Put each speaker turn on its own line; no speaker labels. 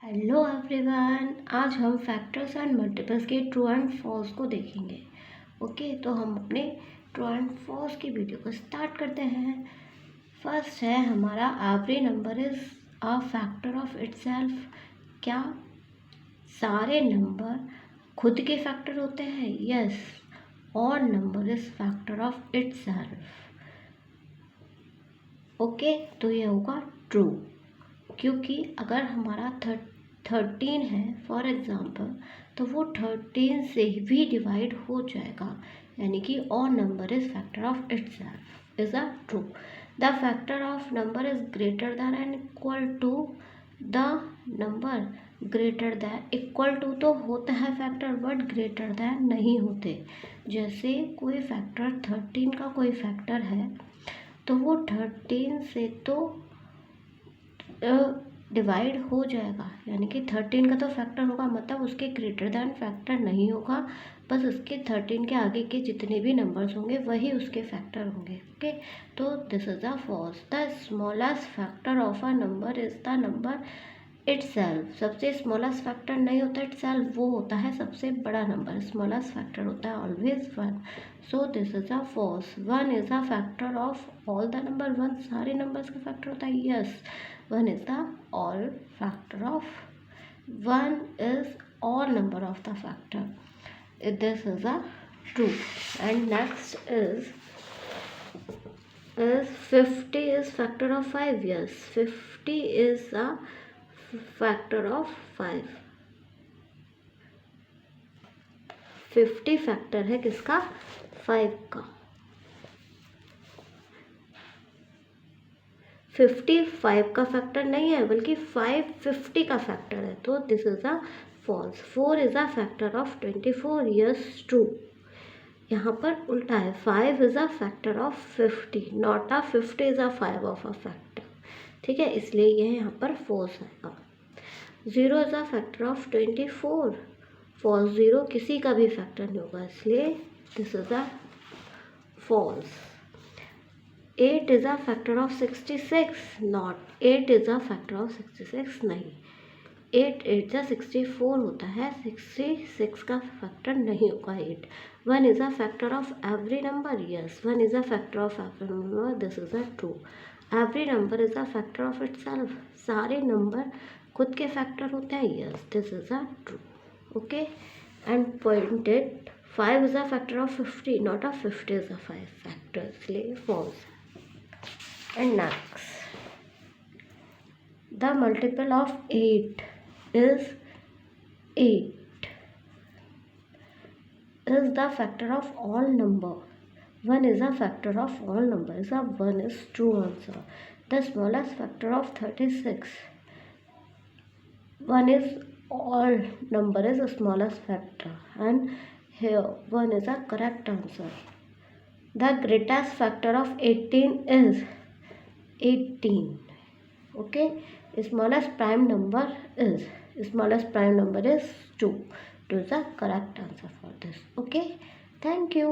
Hello everyone, आज हम factors and multiples के ट्रू एंड फॉल्स को देखेंगे। ओके, तो हम अपने ट्रू एंड फॉल्स की वीडियो को स्टार्ट करते हैं। फर्स्ट है हमारा every number is a factor of itself. क्या सारे नंबर खुद के फैक्टर होते हैं? Yes, all number is factor of itself. Okay, तो ये होगा ट्रू, क्योंकि अगर हमारा 13 है फॉर एग्ज़ाम्पल, तो वो 13 से भी डिवाइड हो जाएगा, यानी कि all number is factor of itself is a true. The factor of number is greater than and equal to the number. Greater than equal to तो होता है फैक्टर, बट ग्रेटर दैन नहीं होते। जैसे कोई फैक्टर 13 का कोई फैक्टर है, तो वो 13 से तो डिवाइड हो जाएगा, यानी कि 13 का तो फैक्टर होगा, मतलब उसके ग्रेटर दैन फैक्टर नहीं होगा। बस उसके 13 के आगे के जितने भी नंबर्स होंगे वही उसके फैक्टर होंगे। ओके, तो this is a false. The smallest factor of a number is the number itself. सबसे स्मॉलेस्ट फैक्टर नहीं होता इटसेल्फ, वो होता है सबसे बड़ा नंबर। स्मॉलेस्ट फैक्टर होता है always 1। So this is a false. 1 is a factor of all the number. 1 सारे नंबर्स का फैक्टर होता है। Yes, 1 is the all factor of 1 is all number of the factor. This is a true. And next is 50 is factor of 5. Yes, 50 is a factor of 5. 50 factor है किसका? 5 का। 55 का factor नहीं है, बल्कि 5 50 का फैक्टर है, तो this is a false. 4 is a factor of 24। Yes, true. यहाँ पर उल्टा है, 5 is a factor of 50, not a 50 is a 5 of a factor. ठीक है, इसलिए यह यहाँ पर फॉल्स आएगा। 0 is a factor of 24। False, 0 किसी का भी फैक्टर नहीं होगा, इसलिए this is a false. 8 is a factor of 66, not 8 is a factor of 66, नहीं। 8 8 जा 64 होता है, 66 का फैक्टर नहीं होगा 8। 1 is a factor of every number. Yes, 1 is a factor of every number. This is a true. Every number is a factor of itself. सारे number खुद के फैक्टर होते हैं। Yes, this is a true. Okay, and pointed 5 is a factor of 50, not a 50 is a 5 factor, इसलिए false। And next, the multiple of 8 is 8 is the factor of all number. 1 is a factor of all numbers. 1 is true answer. The smallest factor of 36. 1 is all number is the smallest factor, and here 1 is a correct answer. The greatest factor of 18 is 18. Okay, smallest prime number is 2. 2 is the correct answer for this. Okay, thank you.